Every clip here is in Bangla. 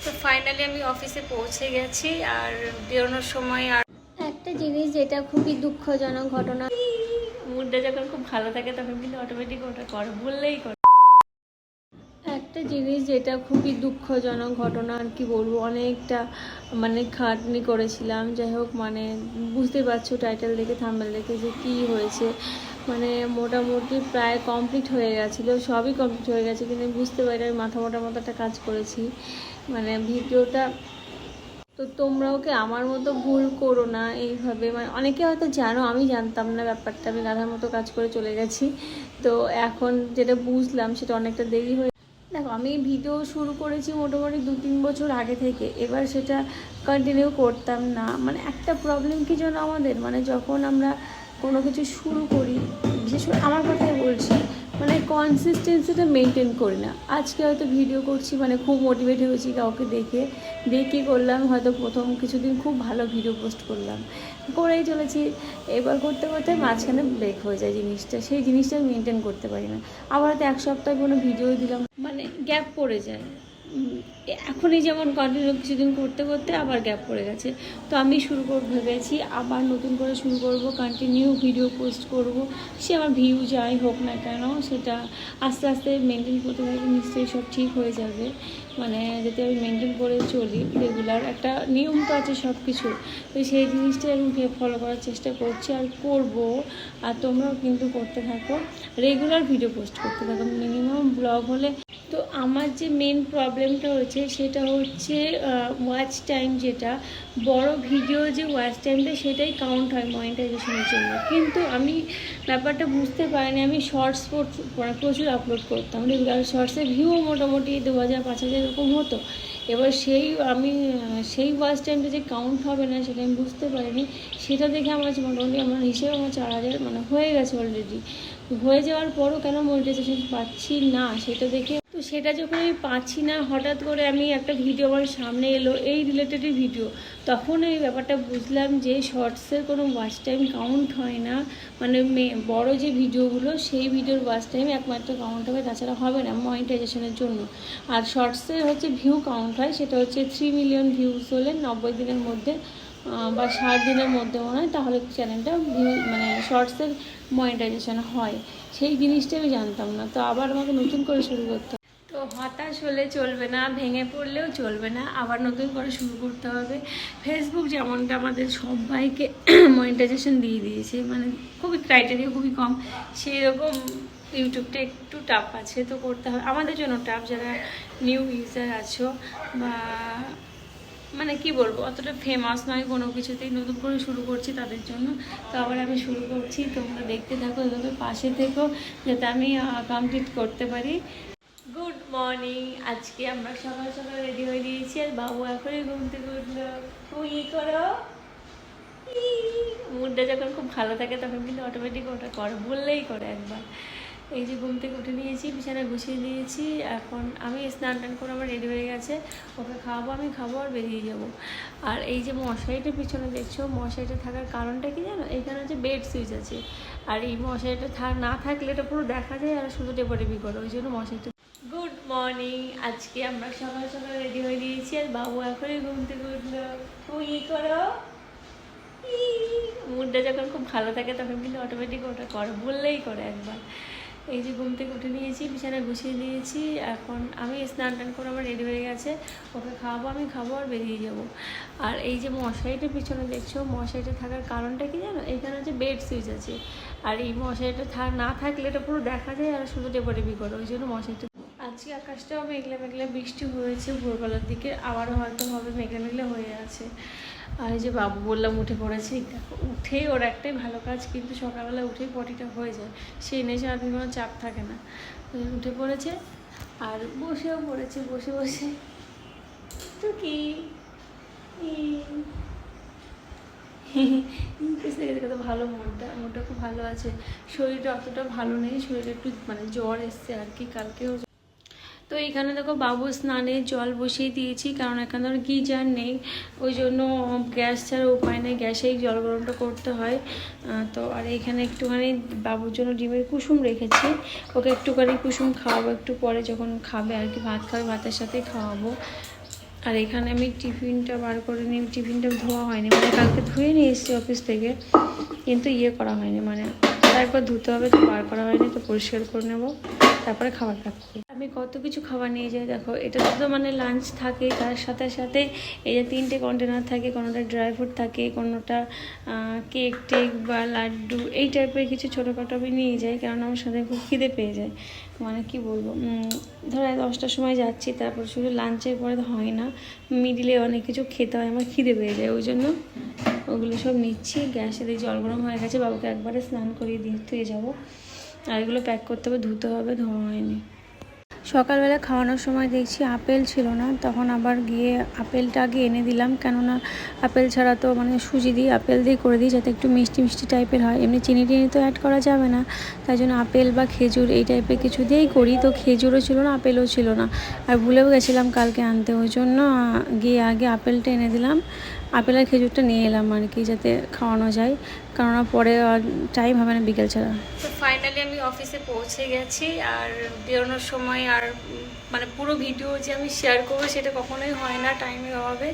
তো ফাইনালি আমি অফিসে পৌঁছে গেছি আর বেরোনোর সময় আর একটা জিনিস যেটা খুবই দুঃখজনক ঘটনা, মুডটা যখন খুব ভালো থাকে তখন কিন্তু অটোমেটিক ওটা করে বললেই করে। একটা জিনিস যেটা খুবই দুঃখজনক ঘটনা আর কি বলবো, অনেকটা খাটনি করেছিলাম। যাই হোক বুঝতে পারছো টাইটেল দেখে থাম্বনেল দেখে যে কী হয়েছে। মোটামুটি প্রায় কমপ্লিট হয়ে গেছিলো, সবই কমপ্লিট হয়ে গেছে, কিন্তু বুঝতে পারি আমি মাথা মোটা একটা কাজ করেছি ভিডিওটা। তো তোমরাও কি আমার মতো ভুল করো না এইভাবে। অনেকে হয়তো জানো, আমি জানতাম না ব্যাপারটা, আমি গাধার মতো কাজ করে চলে গেছি। তো এখন যেটা বুঝলাম সেটা অনেকটা দেরি হয়ে। দেখো, আমি ভিডিও শুরু করেছি মোটামুটি 2-3 বছর আগে থেকে, এবার সেটা কন্টিনিউ করতাম না। একটা প্রবলেম কি যেন আমাদের, যখন আমরা কোনো কিছু শুরু করি, বিশেষ করে আমার কথাই বলছি, কনসিস্টেন্সিটা মেনটেন করি না। আজকে হয়তো ভিডিও করছি, খুব মোটিভেট হয়েছি কাউকে দেখে করলাম, হয়তো প্রথম কিছুদিন খুব ভালো ভিডিও পোস্ট করলাম, করেই চলেছি। এবার করতে করতে মাঝখানে ব্রেক হয়ে যায় জিনিসটা, সেই জিনিসটা মেনটেন করতে পারি না। আবার হয়তো 1 সপ্তাহ কোনো ভিডিও দিলাম, গ্যাপ পড়ে যায়। এখনই যেমন কন্টিনিউ কিছুদিন করতে করতে আবার গ্যাপ পড়ে গেছে। তো আমি ভেবেছি আবার নতুন করে শুরু করব, কন্টিনিউ ভিডিও পোস্ট করব। সে আমার ভিউ যাই হোক না কেন, সেটা আস্তে আস্তে মেনটেন করতে থাকি, নিশ্চয়ই সব ঠিক হয়ে যাবে। যাতে আমি মেনটেন করে চলি রেগুলার, একটা নিয়ম তো আছে সব কিছু। তো সেই জিনিসটাই আমি ফলো করার চেষ্টা করছি আর করব। আর তোমরাও কিন্তু করতে থাকো, রেগুলার ভিডিও পোস্ট করতে থাকো, মিনিমাম ব্লগ হলে। তো আমার যে মেন প্রবলেমটা হচ্ছে সেটা হচ্ছে ওয়াচ টাইম, যেটা বড় ভিডিও যে ওয়াচ টাইমটা সেটাই কাউন্ট হয় মনিটাইজেশনের জন্য। কিন্তু আমি ব্যাপারটা বুঝতে পারিনি। আমি শর্টস প্রচুর আপলোড করতাম রেগুলার, শর্টসের ভিউও মোটামুটি 2000-5000 এরকম হতো। এবার সেই ওয়াচ টাইমটা যে কাউন্ট হবে না সেটা আমি বুঝতে পারিনি। সেটা দেখে আমার মোটামুটি আমার হিসেবে আমার 4000 হয়ে গেছে অলরেডি। হয়ে যাওয়ার পরও কেন মনিটাইজেশন পাচ্ছি না সেটা দেখে, তো সেটা যখন আমি পাচ্ছি না, হঠাৎ করে আমি একটা ভিডিও আমার সামনে এলো এই রিলেটেডই ভিডিও, তখন এই ব্যাপারটা বুঝলাম যে শর্টসের কোনো ওয়াচ টাইম কাউন্ট হয় না। বড় যে ভিডিওগুলো সেই ভিডিওর ওয়াচ টাইম একমাত্র কাউন্ট হবে, তাছাড়া হবে না মনিটাইজেশনের জন্য। আর শর্টসের হচ্ছে ভিউ কাউন্ট হয়, সেটা হচ্ছে 3 মিলিয়ন ভিউজ হলে 90 দিনের মধ্যে বা 60 দিনের মধ্যে মনে হয়, তাহলে চ্যানেলটা শর্টসের মনিটাইজেশন হয়। সেই জিনিসটা আমি জানতাম না। তো আবার আমাকে নতুন করে শুরু করতে হবে। তো হতাশ হলে চলবে না, ভেঙে পড়লেও চলবে না, আবার নতুন করে শুরু করতে হবে। ফেসবুক যেমনটা আমাদের সবাইকে মনিটাইজেশন দিয়ে দিয়েছে, খুবই ক্রাইটেরিয়া খুবই কম, সেই রকম ইউটিউবটা একটু টাফ আছে। তো করতে হবে আমাদের জন্য টাফ, যারা নিউ ইউজার আছো বা কি বলবো, অতটা ফেমাস নয় কোনো কিছুতেই, নতুন করে শুরু করছি তাদের জন্য। তো আবার আমি শুরু করছি, তোমরা দেখতে থাকো, এভাবে পাশে থেকো যাতে আমি কমপ্লিট করতে পারি। Good morning. আজকে আমরা সকাল সকাল রেডি হয়ে দিয়েছি আর বাবু এখনই ঘুম থেকে উঠলো। তুই করো, মুডটা যখন খুব ভালো থাকে তখন কিন্তু অটোমেটিক ওটা করে বললেই করে একবার। এই যে ঘুম থেকে উঠে নিয়েছি, বিছানা গুছিয়ে দিয়েছি, এখন আমি স্নান টান করে আমার রেডি হয়ে গেছে, ওকে খাওয়াবো, আমি খাবো আর বেরিয়ে যাব। আর এই যে মশারিটার পিছনে দেখছো, মশারিটা থাকার কারণটা কি জানো, এইখানে হচ্ছে বেড সুইচ আছে, আর এই মশারিটা না থাকলে এটা পুরো দেখা যায় আর শুধু টেপাটেপি করে, ওই জন্য মশারিটা। Good morning. আজকে আমরা সকাল সকাল রেডি হয়ে দিয়েছি আর বাবু এখনই ঘুম থেকে উঠলো। তুই করো, মুডটা যখন খুব ভালো থাকে তখন কিন্তু অটোমেটিক ওটা করে বললেই করে একবার। এই যে ঘুম থেকে উঠে নিয়েছি, বিছানা গুছিয়ে দিয়েছি, এখন আমি স্নান টান করে আমার রেডি হয়ে গেছে, ওকে খাওয়াবো, আমি খাবো আর বেরিয়ে যাব। আর এই যে মশারিটার পিছনে দেখছো, মশারিটা থাকার কারণটা কি জানো, এইখানে হচ্ছে বেড সুইচ আছে, আর এই মশারিটা না থাকলে এটা পুরো দেখা যায় আর শুধু টেপাটেপি করে, ওই জন্য মশারিটা। আজকে আকাশটাও মেঘলা মেঘলা, বৃষ্টি হয়েছে ভোরবেলার দিকে, আবারও হয়তো হবে, মেঘলা মেঘলা হয়ে আছে। আর এই যে বাবু বললাম উঠে পড়েছি, দেখো উঠেই ওর একটাই ভালো কাজ, কিন্তু সকালবেলা উঠেই পটিটা হয়ে যায়, সেই নেই সারাদিন কোনো চাপ থাকে না। উঠে পড়েছে আর বসেও পড়েছে, বসে বসে তো কি কত ভালো, মনটা খুব ভালো আছে। শরীরটা অতটা ভালো নেই, শরীরে একটু জ্বর এসছে আর কি, কালকেও। তো এইখানে দেখো বাবু স্নানে জল বসিয়ে দিয়েছি, কারণ এখানে আর গিজার নেই, ওই জন্য গ্যাস ছাড়া উপায় নেই, গ্যাসেই জল গরমটা করতে হয়। তো আর এইখানে একটুখানি বাবুর জন্য ডিমের কুসুম রেখেছি, ওকে একটুখানি কুসুম খাওয়াবো একটু পরে যখন খাবে আর কি, ভাত খাবে, ভাতের সাথেই খাওয়াবো। আর এখানে আমি টিফিনটা বার করে নিই, টিফিনটা ধোয়া হয়নি, মানে কালকে ধুয়ে নিয়ে এসেছি অফিস থেকে, কিন্তু করা হয়নি, মানে একবার ধুতে হবে, তো বার করা হয়নি, তো পরিষ্কার করে নেবো, তারপরে খাবার প্যাক করবো। আমি কত কিছু খাবার নিয়ে যাই দেখো, এটা তো মানে লাঞ্চ থাকে, তার সাথে সাথে এই যে 3টে কন্টেনার থাকে, কোনোটা ড্রাই ফ্রুট থাকে, কোনোটা কেক টেক বা লাড্ডু এই টাইপের কিছু ছোটোখাটো আমি নিয়ে যাই, কারণ আমার সাথে খুব খিদে পেয়ে যায়, মানে কি বলবো, ধরো 10টার সময় যাচ্ছি, তারপর শুধু লাঞ্চের পরে তো হয় না, মিডিলে অনেক কিছু খেতে হয়, আমার খিদে পেয়ে যায়, ওই জন্য ওগুলো সব নিচ্ছি। গ্যাসে দিয়ে জল গরম হয়ে গেছে, বাবুকে একবারে স্নান করিয়ে দিয়ে যাবো, আর এগুলো প্যাক করতে হবে, ধুতে হবে, ধোয়া হয়নি। সকালবেলা খাওয়ানোর সময় দেখছি আপেল ছিল না, তখন আবার গিয়ে আপেলটা আগে এনে দিলাম, কেননা আপেল ছাড়া তো মানে সুজি দিয়ে আপেল দিয়ে করে দিই, যাতে একটু মিষ্টি মিষ্টি টাইপের হয়, এমনি চিনি টিনি তো অ্যাড করা যাবে না, তাই জন্য আপেল বা খেজুর এই টাইপের কিছু দিয়েই করি। তো খেজুরও ছিল না, আপেলও ছিল না, আর ভুলেও গেছিলাম কালকে আনতে, ওই জন্য গিয়ে আগে আপেলটা এনে দিলাম, আপেল আর খেজুরটা নিয়ে এলাম আর কি, যাতে খাওয়ানো যায়, কেননা পরে টাইম হবে না বিকেল ছাড়া। তো ফাইনালি আমি অফিসে পৌঁছে গেছি, আর বেরোনোর সময় আর মানে পুরো ভিডিও যে আমি শেয়ার করবো সেটা কখনোই হয় না টাইমের অভাবে,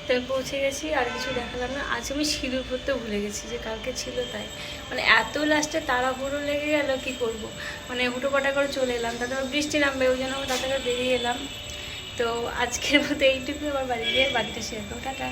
তো আমি পৌঁছে গেছি, আর কিছু দেখালাম না। আজ আমি সিঁদুর পরতে ভুলে গেছি, যে কালকে ছিল তাই, মানে এত লাস্টে তাড়াহুড়ো লেগে গেল, কি করব, মানে হুটোপাটা করে চলে এলাম, তারপর বৃষ্টি নামবে, ওই জন্য আমি তাড়াতাড়ি বেরিয়ে এলাম। তো আজকের মতো এইটুকু, আবার বাড়ি গিয়ে বাড়িতে শেয়ার করবো, টাটা।